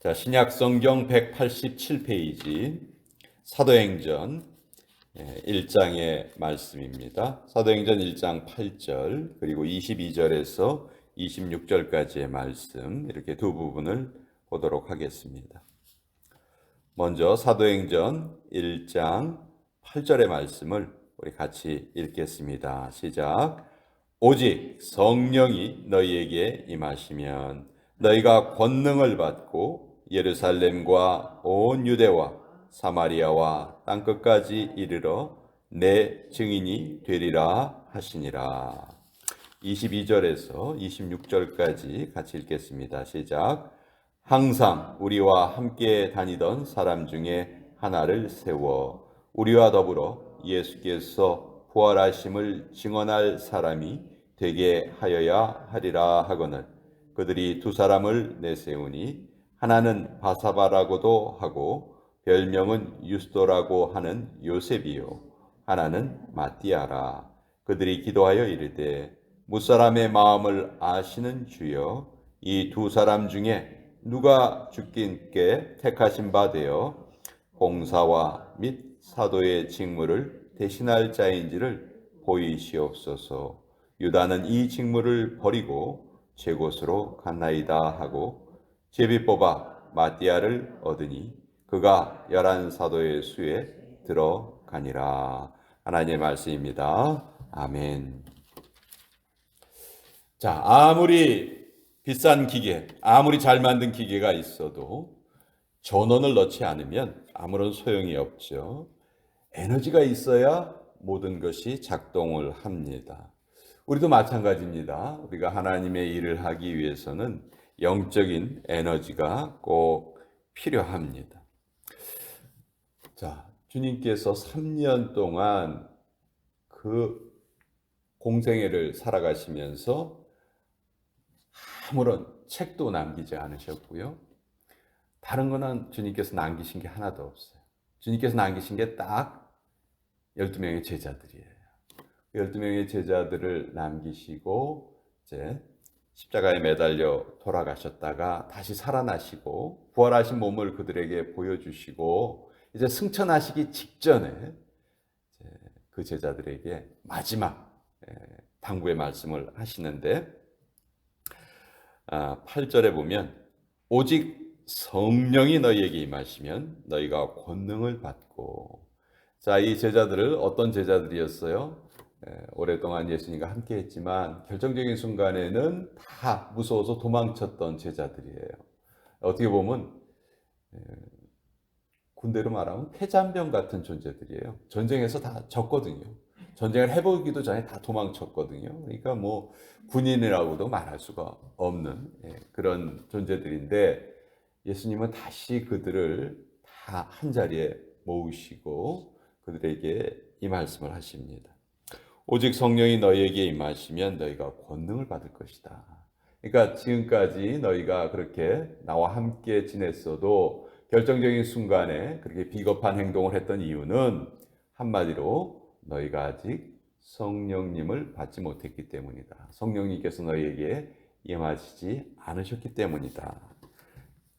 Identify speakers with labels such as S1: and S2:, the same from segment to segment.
S1: 자, 신약 성경 187페이지 사도행전 1장의 말씀입니다. 사도행전 1장 8절 그리고 22절에서 26절까지의 말씀, 이렇게 두 부분을 보도록 하겠습니다. 먼저 사도행전 1장 8절의 말씀을 우리 같이 읽겠습니다. 시작. 오직 성령이 너희에게 임하시면 너희가 권능을 받고 예루살렘과 온 유대와 사마리아와 땅끝까지 이르러 내 증인이 되리라 하시니라. 22절에서 26절까지 같이 읽겠습니다. 시작. 항상 우리와 함께 다니던 사람 중에 하나를 세워 우리와 더불어 예수께서 부활하심을 증언할 사람이 되게 하여야 하리라 하거늘 그들이 두 사람을 내세우니 하나는 바사바라고도 하고 별명은 유스도라고 하는 요셉이요 하나는 마띠아라. 그들이 기도하여 이르되 무사람의 마음을 아시는 주여 이 두 사람 중에 누가 주님께 택하신 바 되어 봉사와 및 사도의 직무를 대신할 자인지를 보이시옵소서. 유다는 이 직무를 버리고 제 곳으로 갔나이다 하고 제비 뽑아 마띠아를 얻으니 그가 11사도의 수에 들어가니라. 하나님의 말씀입니다. 아멘. 자, 아무리 비싼 기계, 아무리 잘 만든 기계가 있어도 전원을 넣지 않으면 아무런 소용이 없죠. 에너지가 있어야 모든 것이 작동을 합니다. 우리도 마찬가지입니다. 우리가 하나님의 일을 하기 위해서는 영적인 에너지가 꼭 필요합니다. 자, 주님께서 3년 동안 그 공생애를 살아가시면서 아무런 책도 남기지 않으셨고요. 다른 거는 주님께서 남기신 게 하나도 없어요. 주님께서 남기신 게 딱 12명의 제자들이에요. 12명의 제자들을 남기시고 이제 십자가에 매달려 돌아가셨다가 다시 살아나시고 부활하신 몸을 그들에게 보여주시고 이제 승천하시기 직전에 그 제자들에게 마지막 당부의 말씀을 하시는데 8절에 보면 오직 성령이 너희에게 임하시면 너희가 권능을 받고. 자, 이 제자들을 어떤 제자들이었어요? 오랫동안 예수님과 함께 했지만 결정적인 순간에는 다 무서워서 도망쳤던 제자들이에요. 어떻게 보면 군대로 말하면 폐잔병 같은 존재들이에요. 전쟁에서 다 졌거든요. 전쟁을 해보기도 전에 다 도망쳤거든요. 그러니까 뭐 군인이라고도 말할 수가 없는 그런 존재들인데 예수님은 다시 그들을 다 한자리에 모으시고 그들에게 이 말씀을 하십니다. 오직 성령이 너희에게 임하시면 너희가 권능을 받을 것이다. 그러니까 지금까지 너희가 그렇게 나와 함께 지냈어도 결정적인 순간에 그렇게 비겁한 행동을 했던 이유는 한마디로 너희가 아직 성령님을 받지 못했기 때문이다. 성령님께서 너희에게 임하시지 않으셨기 때문이다.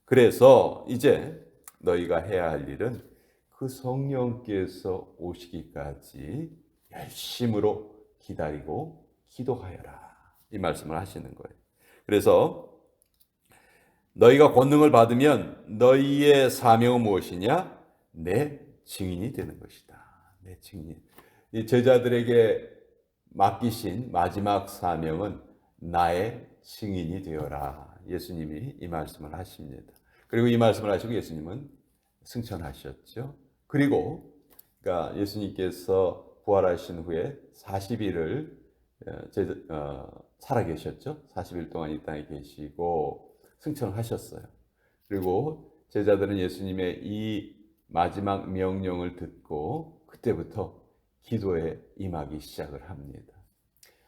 S1: 그래서 이제 너희가 해야 할 일은 그 성령께서 오시기까지 열심으로 기다리고 기도하여라. 이 말씀을 하시는 거예요. 그래서 너희가 권능을 받으면 너희의 사명은 무엇이냐? 내 증인이 되는 것이다. 내 증인. 이 제자들에게 맡기신 마지막 사명은 나의 증인이 되어라. 예수님이 이 말씀을 하십니다. 그리고 이 말씀을 하시고 예수님은 승천하셨죠. 그리고 그러니까 예수님께서 부활하신 후에 40일을 살아계셨죠. 40일 동안 이 땅에 계시고 승천을 하셨어요. 그리고 제자들은 예수님의 이 마지막 명령을 듣고 그때부터 기도에 임하기 시작을 합니다.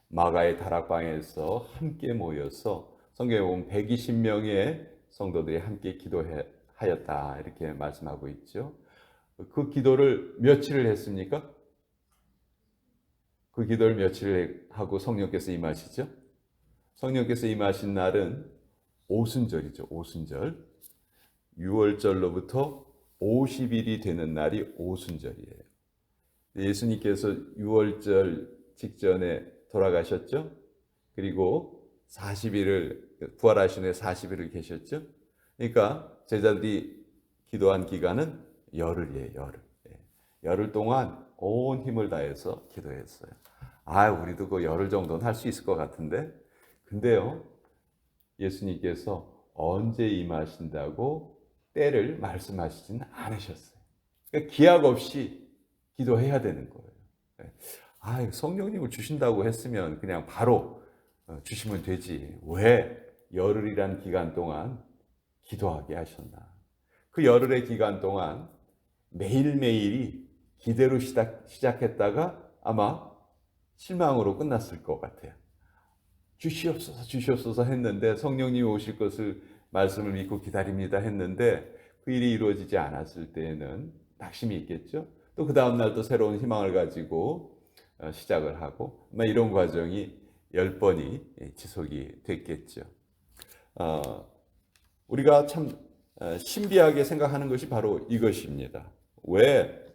S1: 마가의 다락방에서 함께 모여서 성경에 보면 120명의 성도들이 함께 기도하였다 이렇게 말씀하고 있죠. 그 기도를 며칠을 했습니까? 그 기도를 며칠 하고 성령께서 임하시죠? 성령께서 임하신 날은 오순절이죠. 오순절. 유월절로부터 50일이 되는 날이 오순절이에요. 예수님께서 유월절 직전에 돌아가셨죠? 그리고 40일을 부활하신 후에 40일을 계셨죠? 그러니까 제자들이 기도한 기간은 열흘이에요. 열흘. 열흘 동안 온 힘을 다해서 기도했어요. 우리도 그 열흘 정도는 할 수 있을 것 같은데. 근데요, 예수님께서 언제 임하신다고 때를 말씀하시지는 않으셨어요. 그러니까 기약 없이 기도해야 되는 거예요. 성령님을 주신다고 했으면 그냥 바로 주시면 되지. 왜 열흘이란 기간 동안 기도하게 하셨나? 그 열흘의 기간 동안 매일매일이 기대로 시작했다가 아마 실망으로 끝났을 것 같아요. 주시옵소서 주시옵소서 했는데, 성령님이 오실 것을 말씀을 믿고 기다립니다 했는데 그 일이 이루어지지 않았을 때에는 낙심이 있겠죠. 또 그 다음날 또 새로운 희망을 가지고 시작을 하고 이런 과정이 10번이 지속이 됐겠죠. 우리가 참 신비하게 생각하는 것이 바로 이것입니다. 왜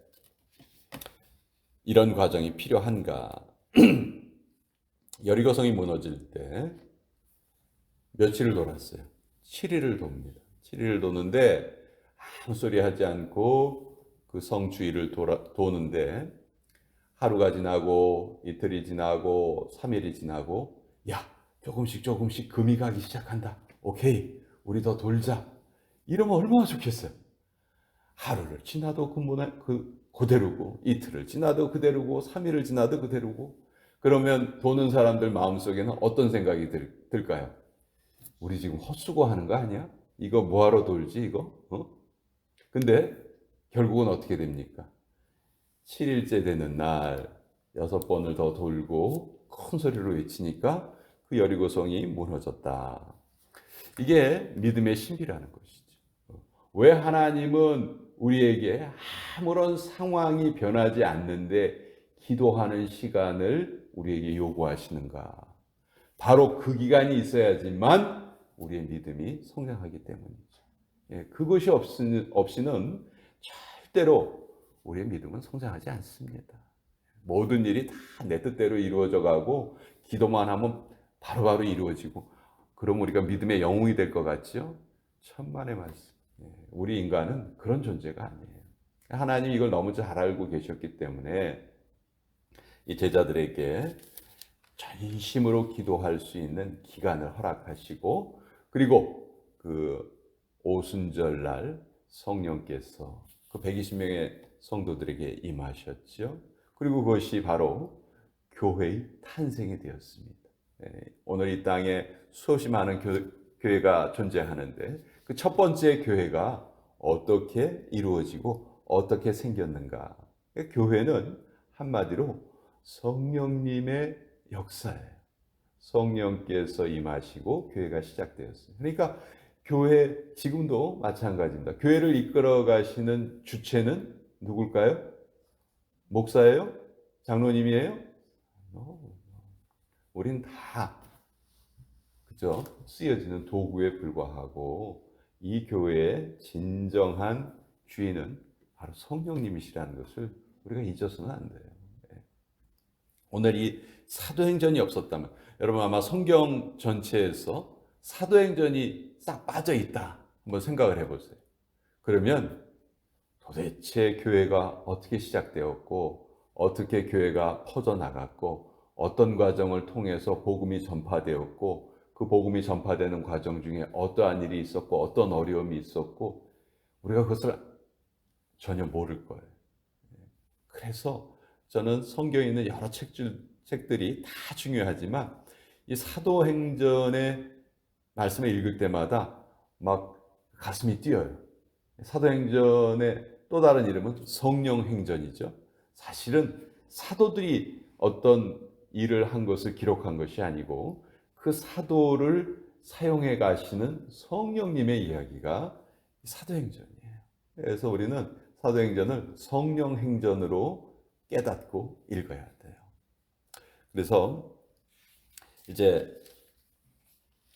S1: 이런 과정이 필요한가? 여리고성이 무너질 때 며칠을 돌았어요. 7일을 돕니다. 7일을 도는데 아무 소리 하지 않고 그 성 주위를 도는데, 하루가 지나고 이틀이 지나고 3일이 지나고, 조금씩 금이 가기 시작한다. 오케이, 우리 더 돌자. 이러면 얼마나 좋겠어요. 하루를 지나도 그대로고, 이틀을 지나도 그대로고, 3일을 지나도 그대로고. 그러면 도는 사람들 마음속에는 어떤 생각이 들까요? 우리 지금 헛수고하는 거 아니야? 이거 뭐하러 돌지 이거? 근데 결국은 어떻게 됩니까? 7일째 되는 날 6번을 더 돌고 큰 소리로 외치니까 그 여리고성이 무너졌다. 이게 믿음의 신비라는 것이죠. 왜 하나님은 우리에게 아무런 상황이 변하지 않는데 기도하는 시간을 우리에게 요구하시는가? 바로 그 기간이 있어야지만 우리의 믿음이 성장하기 때문이죠. 그것이 없이는 절대로 우리의 믿음은 성장하지 않습니다. 모든 일이 다 내 뜻대로 이루어져 가고 기도만 하면 바로바로 이루어지고, 그럼 우리가 믿음의 영웅이 될 것 같죠? 천만의 말씀. 우리 인간은 그런 존재가 아니에요. 하나님이 이걸 너무 잘 알고 계셨기 때문에 이 제자들에게 전심으로 기도할 수 있는 기간을 허락하시고, 그리고 그 오순절날 성령께서 그 120명의 성도들에게 임하셨죠. 그리고 그것이 바로 교회의 탄생이 되었습니다. 오늘 이 땅에 수없이 많은 교회가 존재하는데 그 첫 번째 교회가 어떻게 이루어지고 어떻게 생겼는가? 교회는 한마디로 성령님의 역사예요. 성령께서 임하시고 교회가 시작되었습니다. 그러니까 교회 지금도 마찬가지입니다. 교회를 이끌어 가시는 주체는 누굴까요? 목사예요? 장로님이에요? 우린 다 그죠? 쓰여지는 도구에 불과하고 이 교회의 진정한 주인은 바로 성령님이시라는 것을 우리가 잊어서는 안 돼요. 오늘 이 사도행전이 없었다면, 여러분 아마 성경 전체에서 사도행전이 싹 빠져 있다 한번 생각을 해보세요. 그러면 도대체 교회가 어떻게 시작되었고 어떻게 교회가 퍼져나갔고 어떤 과정을 통해서 복음이 전파되었고 그 복음이 전파되는 과정 중에 어떠한 일이 있었고 어떤 어려움이 있었고, 우리가 그것을 전혀 모를 거예요. 그래서 저는 성경에 있는 여러 책들이 다 중요하지만 이 사도행전의 말씀을 읽을 때마다 막 가슴이 뛰어요. 사도행전의 또 다른 이름은 성령행전이죠. 사실은 사도들이 어떤 일을 한 것을 기록한 것이 아니고 그 사도를 사용해 가시는 성령님의 이야기가 사도행전이에요. 그래서 우리는 사도행전을 성령행전으로 깨닫고 읽어야 돼요. 그래서 이제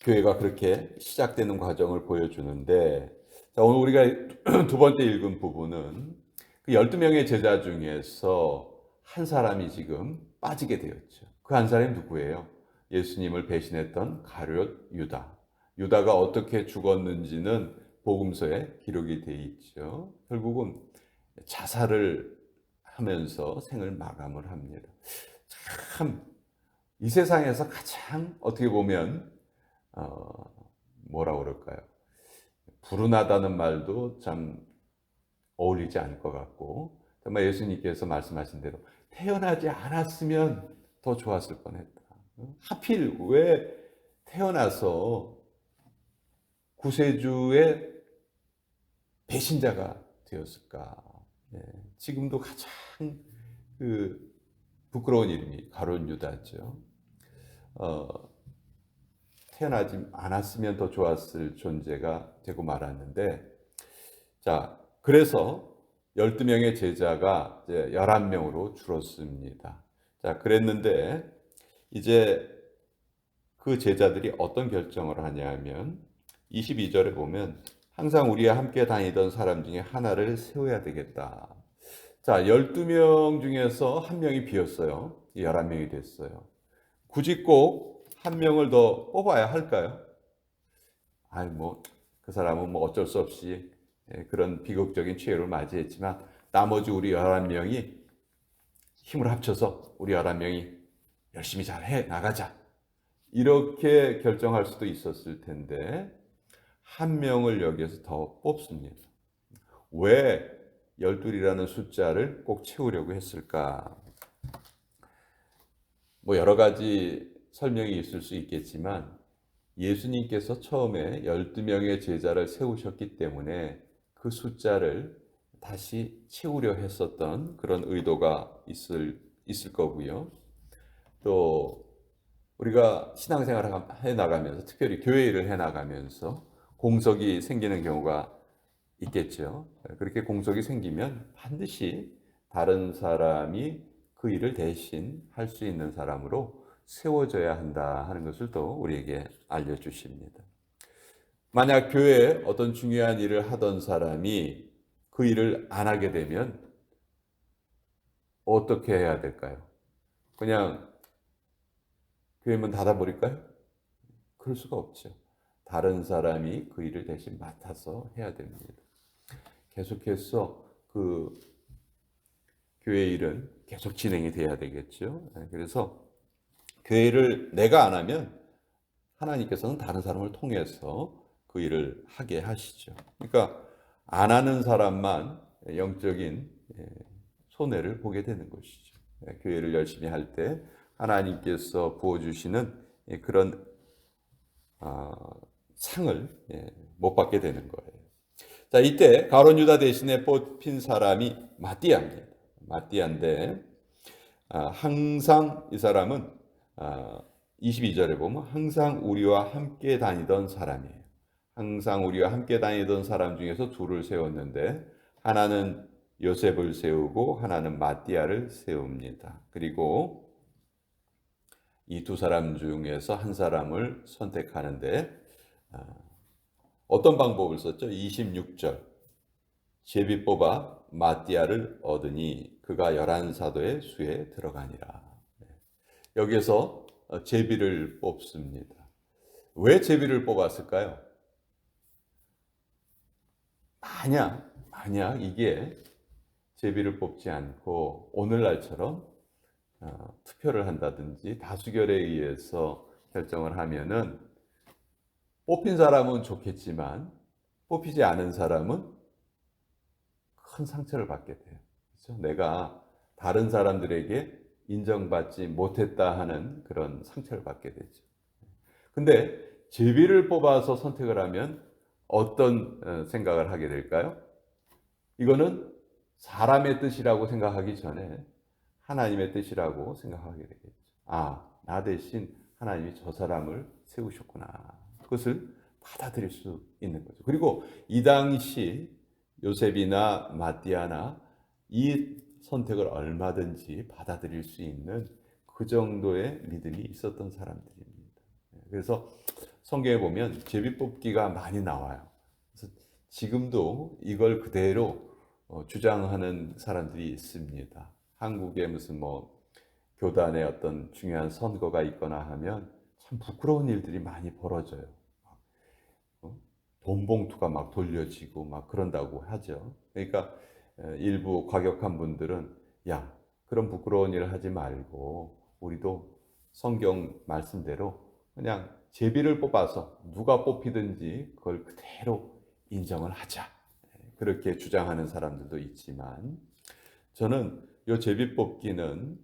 S1: 교회가 그렇게 시작되는 과정을 보여주는데, 자, 오늘 우리가 두 번째 읽은 부분은 그 12명의 제자 중에서 한 사람이 지금 빠지게 되었죠. 그 한 사람이 누구예요? 예수님을 배신했던 가룟 유다. 유다가 어떻게 죽었는지는 복음서에 기록이 돼 있죠. 결국은 자살을 하면서 생을 마감을 합니다. 참, 이 세상에서 가장 어떻게 보면 뭐라 그럴까요? 불운하다는 말도 참 어울리지 않을 것 같고, 정말 예수님께서 말씀하신 대로 태어나지 않았으면 더 좋았을 뻔했다. 하필 왜 태어나서 구세주의 배신자가 되었을까? 예, 지금도 가장 그 부끄러운 이름이 가룟 유다죠. 태어나지 않았으면 더 좋았을 존재가 되고 말았는데, 자, 그래서 12명의 제자가 이제 11명으로 줄었습니다. 자, 그랬는데 이제 그 제자들이 어떤 결정을 하냐면 22절에 보면 항상 우리와 함께 다니던 사람 중에 하나를 세워야 되겠다. 자, 12명 중에서 한 명이 비었어요. 11명이 됐어요. 굳이 꼭 한 명을 더 뽑아야 할까요? 아니, 그 사람은 어쩔 수 없이 그런 비극적인 최후를 맞이했지만 나머지 우리 11명이 힘을 합쳐서 우리 11명이 열심히 잘 해 나가자. 이렇게 결정할 수도 있었을 텐데 한 명을 여기에서 더 뽑습니다. 왜 12이라는 숫자를 꼭 채우려고 했을까? 여러 가지 설명이 있을 수 있겠지만 예수님께서 처음에 12명의 제자를 세우셨기 때문에 그 숫자를 다시 채우려 했었던 그런 의도가 있을 거고요. 또 우리가 신앙생활을 해 나가면서, 특별히 교회 일을 해 나가면서 공석이 생기는 경우가 있겠죠. 그렇게 공석이 생기면 반드시 다른 사람이 그 일을 대신 할 수 있는 사람으로 세워져야 한다 하는 것을 또 우리에게 알려주십니다. 만약 교회에 어떤 중요한 일을 하던 사람이 그 일을 안 하게 되면 어떻게 해야 될까요? 그냥 교회 문 닫아버릴까요? 그럴 수가 없죠. 다른 사람이 그 일을 대신 맡아서 해야 됩니다. 계속해서 그 교회 일은 계속 진행이 돼야 되겠죠. 그래서 교회를 내가 안 하면 하나님께서는 다른 사람을 통해서 그 일을 하게 하시죠. 그러니까 안 하는 사람만 영적인 손해를 보게 되는 것이죠. 교회를 열심히 할 때 하나님께서 부어주시는 그런 상을 못 받게 되는 거예요. 자, 이때 가룟 유다 대신에 뽑힌 사람이 마띠아입니다. 마띠아인데 항상 이 사람은 22절에 보면 항상 우리와 함께 다니던 사람이에요. 항상 우리와 함께 다니던 사람 중에서 둘을 세웠는데 하나는 요셉을 세우고 하나는 마띠아를 세웁니다. 그리고 이 두 사람 중에서 한 사람을 선택하는데 어떤 방법을 썼죠? 26절 제비 뽑아 마띠아를 얻으니 그가 11사도의 수에 들어가니라. 여기에서 제비를 뽑습니다. 왜 제비를 뽑았을까요? 만약 이게 제비를 뽑지 않고 오늘날처럼 투표를 한다든지 다수결에 의해서 결정을 하면은 뽑힌 사람은 좋겠지만 뽑히지 않은 사람은 큰 상처를 받게 돼요. 그렇죠? 내가 다른 사람들에게 인정받지 못했다 하는 그런 상처를 받게 되죠. 근데 제비를 뽑아서 선택을 하면 어떤 생각을 하게 될까요? 이거는 사람의 뜻이라고 생각하기 전에 하나님의 뜻이라고 생각하게 되겠죠. 나 대신 하나님이 저 사람을 세우셨구나. 그것을 받아들일 수 있는 거죠. 그리고 이 당시 요셉이나 마띠아나 이 선택을 얼마든지 받아들일 수 있는 그 정도의 믿음이 있었던 사람들입니다. 그래서 성경에 보면 제비 뽑기가 많이 나와요. 그래서 지금도 이걸 그대로 주장하는 사람들이 있습니다. 한국에 무슨 뭐 교단의 어떤 중요한 선거가 있거나 하면 참 부끄러운 일들이 많이 벌어져요. 어? 돈 봉투가 막 돌려지고 막 그런다고 하죠. 그러니까 일부 과격한 분들은 야, 그런 부끄러운 일을 하지 말고 우리도 성경 말씀대로 그냥 제비를 뽑아서 누가 뽑히든지 그걸 그대로 인정을 하자. 그렇게 주장하는 사람들도 있지만 저는 이 제비 뽑기는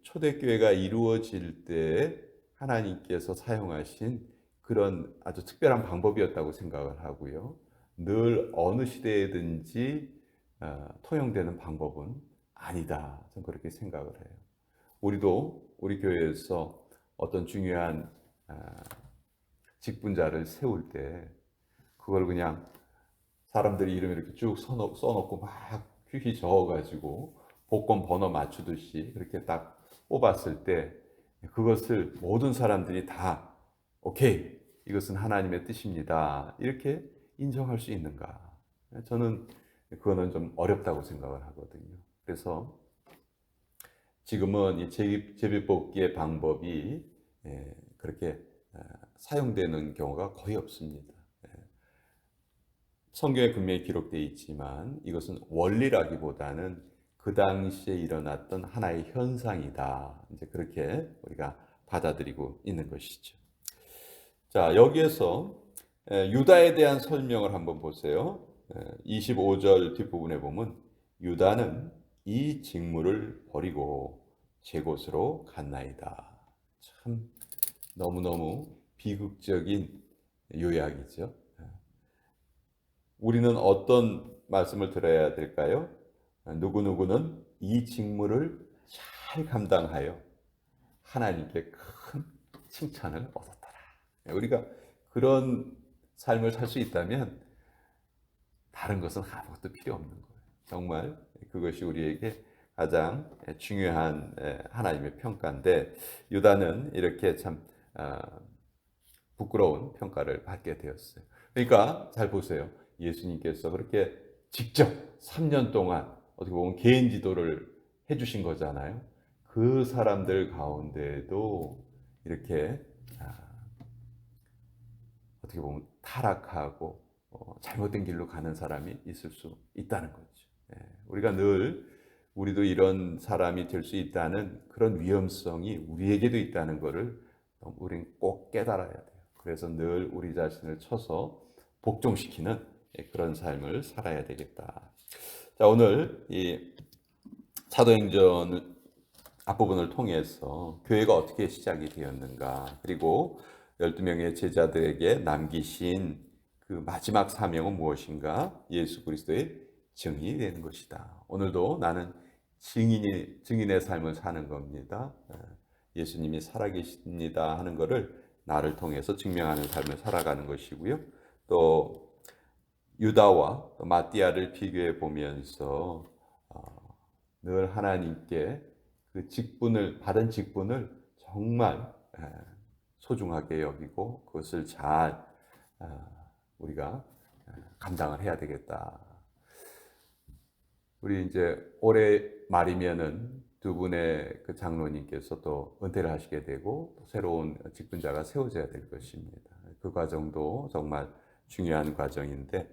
S1: 초대교회가 이루어질 때 하나님께서 사용하신 그런 아주 특별한 방법이었다고 생각을 하고요. 늘 어느 시대에든지 통용되는 방법은 아니다. 저는 그렇게 생각을 해요. 우리도 우리 교회에서 어떤 중요한 직분자를 세울 때 그걸 그냥 사람들이 이름 이렇게 쭉 써놓고 막 휘휘 저어가지고 복권 번호 맞추듯이 그렇게 딱 뽑았을 때 그것을 모든 사람들이 다 오케이, 이것은 하나님의 뜻입니다. 이렇게 인정할 수 있는가? 저는 그거는 좀 어렵다고 생각을 하거든요. 그래서 지금은 이 제비뽑기의 방법이 그렇게 사용되는 경우가 거의 없습니다. 성경에 분명히 기록되어 있지만 이것은 원리라기보다는 그 당시에 일어났던 하나의 현상이다. 이제 그렇게 우리가 받아들이고 있는 것이죠. 자, 여기에서 유다에 대한 설명을 한번 보세요. 25절 뒷부분에 보면 유다는 이 직무를 버리고 제 곳으로 갔나이다. 참 너무너무 비극적인 요약이죠. 우리는 어떤 말씀을 들어야 될까요? 누구누구는 이 직무를 잘 감당하여 하나님께 큰 칭찬을 얻었더라. 우리가 그런 삶을 살 수 있다면 다른 것은 아무것도 필요 없는 거예요. 정말 그것이 우리에게 가장 중요한 하나님의 평가인데 유다는 이렇게 참 부끄러운 평가를 받게 되었어요. 그러니까 잘 보세요. 예수님께서 그렇게 직접 3년 동안 어떻게 보면 개인 지도를 해주신 거잖아요. 그 사람들 가운데도 이렇게 어떻게 보면 타락하고 잘못된 길로 가는 사람이 있을 수 있다는 거죠. 우리가 늘 우리도 이런 사람이 될 수 있다는 그런 위험성이 우리에게도 있다는 것을 우리는 꼭 깨달아야 돼요. 그래서 늘 우리 자신을 쳐서 복종시키는 그런 삶을 살아야 되겠다. 자, 오늘 이 사도행전 앞부분을 통해서 교회가 어떻게 시작이 되었는가, 그리고 12명의 제자들에게 남기신 그 마지막 사명은 무엇인가? 예수 그리스도의 증인이 되는 것이다. 오늘도 나는 증인의 삶을 사는 겁니다. 예수님이 살아계십니다 하는 것을 나를 통해서 증명하는 삶을 살아가는 것이고요. 또 유다와 마띠아를 비교해 보면서 늘 하나님께 그 직분을 받은 직분을 정말 소중하게 여기고 그것을 잘 우리가 감당을 해야 되겠다. 우리 이제 올해 말이면은 두 분의 그 장로님께서 또 은퇴를 하시게 되고 또 새로운 직분자가 세워져야 될 것입니다. 그 과정도 정말 중요한 과정인데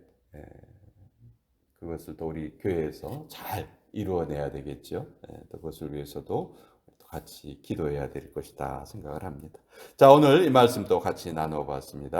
S1: 그것을 또 우리 교회에서 잘 이루어내야 되겠죠. 또 그것을 위해서도 같이 기도해야 될 것이다 생각을 합니다. 자, 오늘 이 말씀 또 같이 나눠봤습니다.